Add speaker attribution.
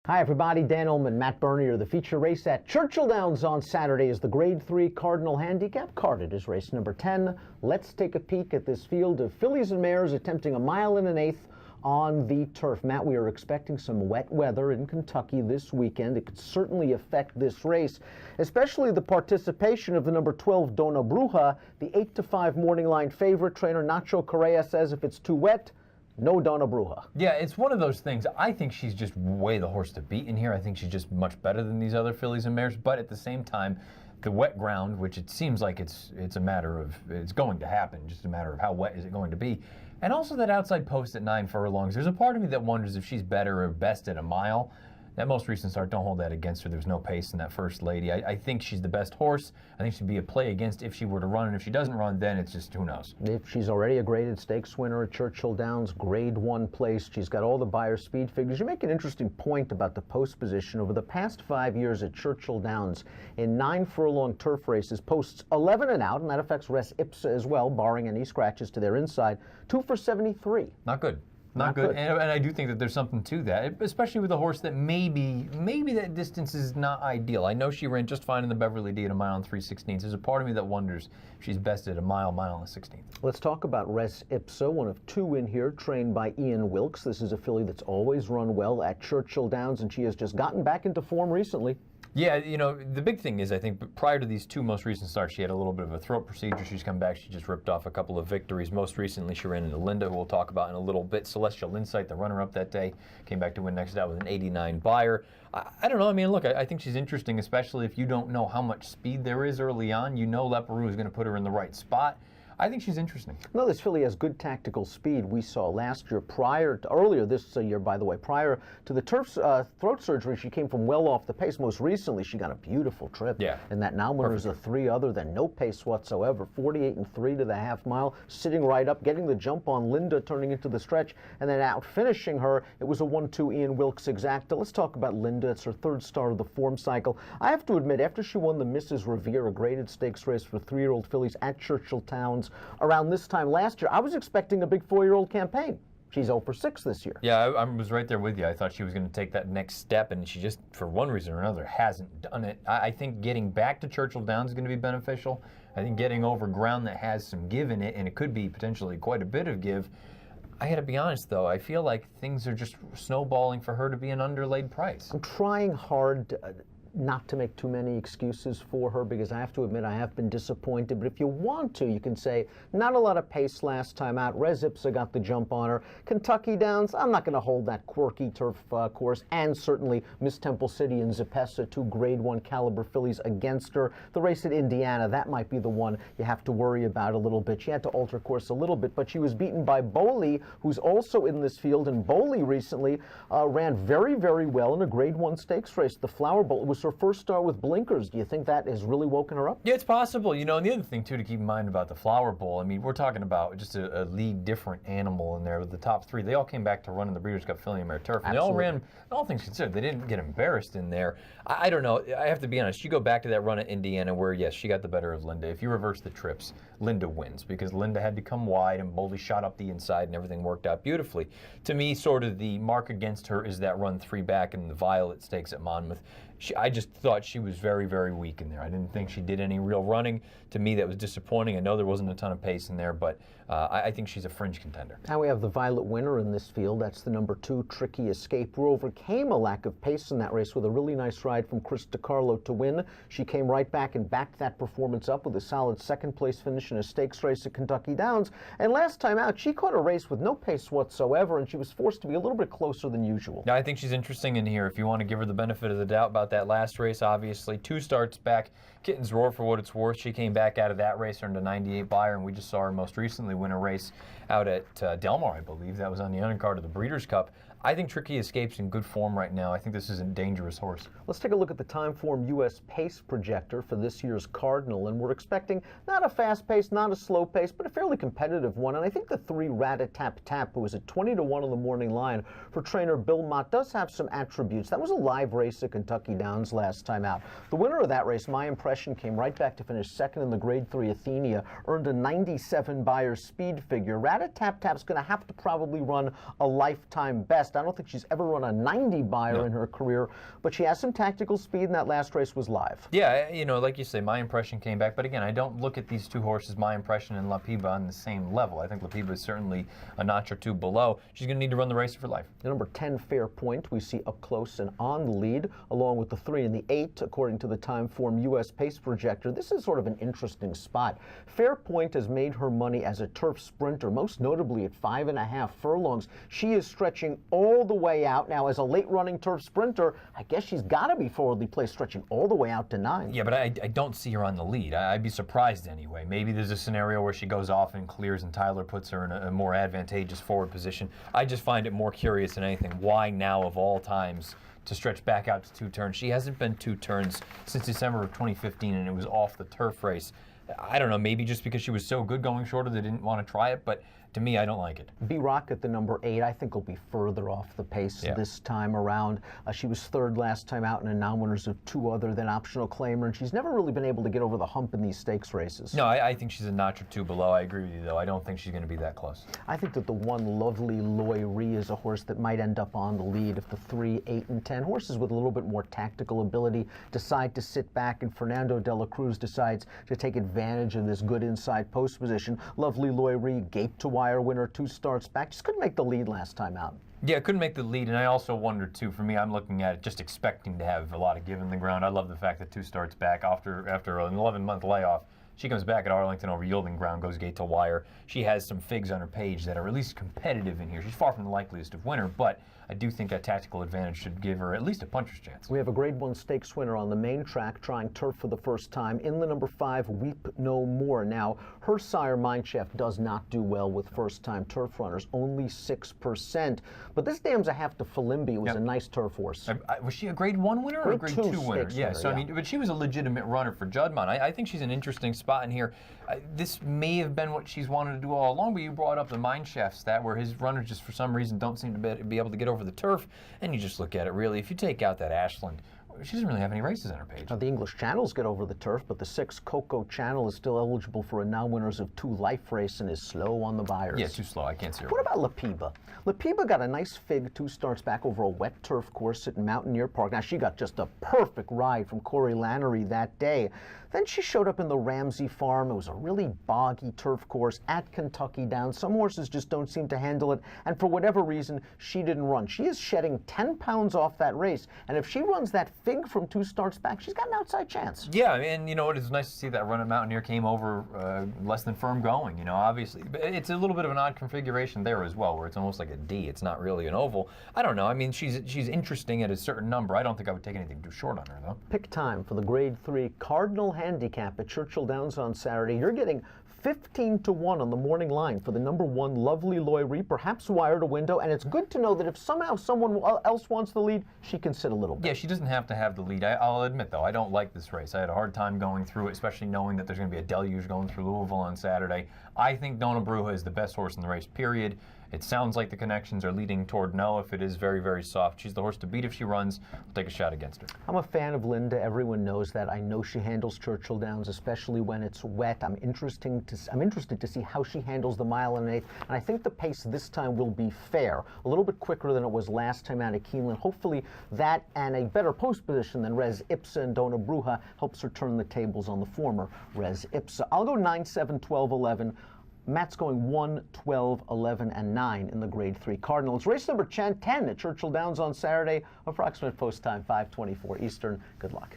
Speaker 1: Hi everybody, Dan Illman, Matt Bernier. The feature race at Churchill Downs on Saturday is the Grade 3 Cardinal Handicap. Carded is race number 10. Let's take a peek at this field of fillies and mares attempting 1 1/8 miles on the turf. Matt, we are expecting some wet weather in Kentucky this weekend. It could certainly affect this race, especially the participation of the number 12 Dona Bruja, the 8-5 morning line favorite. Trainer Nacho Correa says if it's too wet, no Dona Bruja.
Speaker 2: Yeah, it's one of those things. I think she's just way the horse to beat in here. I think she's just much better than these other fillies and mares. But at the same time, the wet ground, which it seems like it's a matter of, it's going to happen, just a matter of how wet is it going to be. And also that outside post at 9 furlongs. There's a part of me that wonders if she's better or best at a mile. That most recent start, don't hold that against her. There was no pace in that First Lady. I think she's the best horse. I think she'd be a play against if she were to run, and if she doesn't run, then it's just who knows.
Speaker 1: If she's already a graded stakes winner at Churchill Downs, Grade 1 place, she's got all the Beyer speed figures. You make an interesting point about the post position. Over the past 5 years at Churchill Downs, in 9 furlong turf races, posts 11 and out, and that affects res ipsa as well, barring any scratches to their inside, 2 for 73.
Speaker 2: Not good. Not good. And I do think that there's something to that, especially with a horse that maybe that distance is not ideal. I know she ran just fine in the Beverly D at 1 3/16. There's a part of me that wonders if she's best at a mile and a 16th.
Speaker 1: Let's talk about Res Ipsa, one of 2 in here, trained by Ian Wilkes. This is a filly that's always run well at Churchill Downs, and she has just gotten back into form recently.
Speaker 2: Yeah, you know, the big thing is, I think, prior to these 2 most recent starts, she had a little bit of a throat procedure. She's come back. She just ripped off a couple of victories. Most recently, she ran into Linda, who we'll talk about in a little bit. Celestial Insight, the runner-up that day, came back to win next out with an 89 Beyer. I don't know. I mean, look, I think she's interesting, especially if you don't know how much speed there is early on. You know Leparoux is going to put her in the right spot. I think she's interesting.
Speaker 1: No, this filly has good tactical speed. We saw last year, earlier this year, by the way, prior to the throat surgery, she came from well off the pace. Most recently, she got a beautiful trip.
Speaker 2: Yeah.
Speaker 1: And that now winner is a 3 other than no pace whatsoever. 48 and 3 to the half mile, sitting right up, getting the jump on Linda, turning into the stretch, and then out finishing her. It was a 1-2 Ian Wilkes exacta. Let's talk about Linda. It's her 3rd start of the form cycle. I have to admit, after she won the Mrs. Revere, a graded stakes race for 3-year-old fillies at Churchill Downs around this time last year, I was expecting a big 4-year-old campaign. She's 0 for 6 this year.
Speaker 2: Yeah, I was right there with you. I thought she was going to take that next step, and she just, for one reason or another, hasn't done it. I think getting back to Churchill Downs is going to be beneficial. I think getting over ground that has some give in it, and it could be potentially quite a bit of give. I got to be honest, though, I feel like things are just snowballing for her to be an underlaid price.
Speaker 1: I'm trying hard not to make too many excuses for her, because I have to admit I have been disappointed. But if you want to, you can say not a lot of pace last time out. Res Ipsa got the jump on her. Kentucky Downs, I'm not going to hold that quirky turf course, and certainly Miss Temple City and Zapessa, 2 Grade 1 caliber fillies against her. The race at Indiana, that might be the one you have to worry about a little bit. She had to alter course a little bit, but she was beaten by Bowley, who's also in this field, and Bowley recently ran very, very well in a Grade 1 stakes race. The Flower Bowl was her first start with blinkers. Do you think that has really woken her up?
Speaker 2: Yeah, it's possible. You know, and the other thing, too, to keep in mind about the Flower Bowl, I mean, we're talking about just a league different animal in there with the top 3. They all came back to run in the Breeders' Cup Filly and Mare Turf. And they all ran, all things considered, they didn't get embarrassed in there. I don't know. I have to be honest. You go back to that run at Indiana where, yes, she got the better of Linda. If you reverse the trips, Linda wins, because Linda had to come wide and Bowley shot up the inside and everything worked out beautifully. To me, sort of the mark against her is that run 3 back in the Violet Stakes at Monmouth. I just thought she was very, very weak in there. I didn't think she did any real running. To me, that was disappointing. I know there wasn't a ton of pace in there, but I think she's a fringe contender.
Speaker 1: Now we have the Violet winner in this field. That's the number 2, Tricky Escape, who overcame a lack of pace in that race with a really nice ride from Chris DiCarlo to win. She came right back and backed that performance up with a solid 2nd place finish in a stakes race at Kentucky Downs. And last time out, she caught a race with no pace whatsoever, and she was forced to be a little bit closer than usual.
Speaker 2: Yeah, I think she's interesting in here. If you want to give her the benefit of the doubt about that last race, obviously 2 starts back. Kitten's Roar, for what it's worth. She came back out of that race, earned a 98 Beyer, and we just saw her most recently win a race out at Del Mar, I believe. That was on the undercard of the Breeders' Cup. I think Tricky Escape's in good form right now. I think this is a dangerous horse.
Speaker 1: Let's take a look at the Timeform U.S. pace projector for this year's Cardinal, and we're expecting not a fast pace, not a slow pace, but a fairly competitive one. And I think the 3 Rat-a-Tap-Tap, who is at 20-1 on the morning line for trainer Bill Mott, does have some attributes. That was a live race at Kentucky Downs last time out. The winner of that race, my impression, came right back to finish 2nd in the Grade 3 Athenia, earned a 97 Beyer speed figure. Rat-a-Tap-Tap's going to have to probably run a lifetime best. fast. I don't think she's ever run a 90 buyer in her career, but she has some tactical speed, and that last race was live.
Speaker 2: Yeah, you know, like you say, my impression came back. But again, I don't look at these two horses, my impression and La Piba, on the same level. I think La Piba is certainly a notch or two below. She's going to need to run the race for life.
Speaker 1: The number 10, Fair Point, we see up close and on the lead, along with the 3 and the 8, according to the Timeform U.S. Pace Projector. This is sort of an interesting spot. Fair Point has made her money as a turf sprinter, most notably at 5.5 furlongs. She is stretching all the way out. Now, as a late-running turf sprinter, I guess she's got to be forwardly placed, stretching all the way out to 9.
Speaker 2: Yeah, but I don't see her on the lead. I'd be surprised anyway. Maybe there's a scenario where she goes off and clears and Tyler puts her in a more advantageous forward position. I just find it more curious than anything. Why now, of all times, to stretch back out to 2 turns? She hasn't been 2 turns since December of 2015, and it was off the turf race. I don't know, maybe just because she was so good going shorter they didn't want to try it, but to me, I don't like it.
Speaker 1: B-Rock at the number 8, I think will be further off the pace this time around. She was 3rd last time out in a non-winners of 2 other than optional claimer, and she's never really been able to get over the hump in these stakes races.
Speaker 2: No, I think she's a notch or 2 below. I agree with you, though. I don't think she's going to be that close.
Speaker 1: I think that the 1, Lovely Loy Ree, is a horse that might end up on the lead if the 3, 8, and 10 horses with a little bit more tactical ability decide to sit back, and Fernando de la Cruz decides to take advantage of this good inside post position. Lovely Loy Ree, gate-to-wire winner, 2 starts back. Just couldn't make the lead last time out.
Speaker 2: Yeah, couldn't make the lead, and I also wonder, too, for me, I'm looking at it just expecting to have a lot of give in the ground. I love the fact that 2 starts back after an 11-month layoff. She comes back at Arlington over yielding ground, goes gate to wire. She has some figs on her page that are at least competitive in here. She's far from the likeliest of winner, but I do think that tactical advantage should give her at least a puncher's chance.
Speaker 1: We have a Grade 1 stakes winner on the main track trying turf for the first time in the number 5, Weep No More. Now, her sire, Mindchef, does not do well with first-time turf runners, only 6%. But this dam's a half to Falimbi. It was a nice turf horse.
Speaker 2: Was she a Grade 1 winner or a Grade 2 winner?
Speaker 1: Yeah,
Speaker 2: so I mean, but she was a legitimate runner for Juddmonte. I think she's an interesting spot in here. This may have been what she's wanted to do all along, but you brought up the Mindchef stat where his runners just for some reason don't seem to be able to get over the turf, and you just look at it really. If you take out that Ashland, she doesn't really have any races on her page.
Speaker 1: Now, the English Channels get over the turf, but the 6, Coco Channel, is still eligible for a non-winners of 2 life race and is slow on the buyers.
Speaker 2: Yeah, too slow. I can't see her.
Speaker 1: What about La Piba? La Piba got a nice fig 2 starts back over a wet turf course at Mountaineer Park. Now, she got just a perfect ride from Corey Lannery that day. Then she showed up in the Ramsey Farm. It was a really boggy turf course at Kentucky Downs. Some horses just don't seem to handle it, and for whatever reason, she didn't run. She is shedding 10 pounds off that race, and if she runs that fig from 2 starts back, she's got an outside chance.
Speaker 2: Yeah, and you know, it is nice to see that run at Mountaineer came over less than firm going, you know, obviously. But it's a little bit of an odd configuration there as well, where it's almost like a D. It's not really an oval. I don't know. I mean, she's interesting at a certain number. I don't think I would take anything too short on her, though.
Speaker 1: Pick time for the Grade 3 Cardinal Handicap at Churchill Downs on Saturday. You're getting 15-1 on the morning line for the number 1, Lovely Loy Ree, perhaps wired a window, and it's good to know that if somehow someone else wants the lead, she can sit a little bit.
Speaker 2: Yeah, she doesn't have to have the lead. I'll admit, though, I don't like this race. I had a hard time going through it, especially knowing that there's going to be a deluge going through Louisville on Saturday. I think Donna Bruja is the best horse in the race, period. It sounds like the connections are leading toward no if it is very, very soft. She's the horse to beat if she runs. I'll take a shot against her.
Speaker 1: I'm a fan of Linda. Everyone knows that. I know she handles Churchill Downs, especially when it's wet. I'm interested to see how she handles the 1.1 miles, and I think the pace this time will be fair. A little bit quicker than it was last time out of Keeneland. Hopefully that and a better post position than Res Ipsa and Donna Bruja helps her turn the tables on the former Res Ipsa. I'll go 9, 7, 12, 11. Matt's going 1, 12, 11, and 9 in the Grade 3 Cardinals. Race number 10 at Churchill Downs on Saturday. Approximate post time, 5:24 Eastern. Good luck.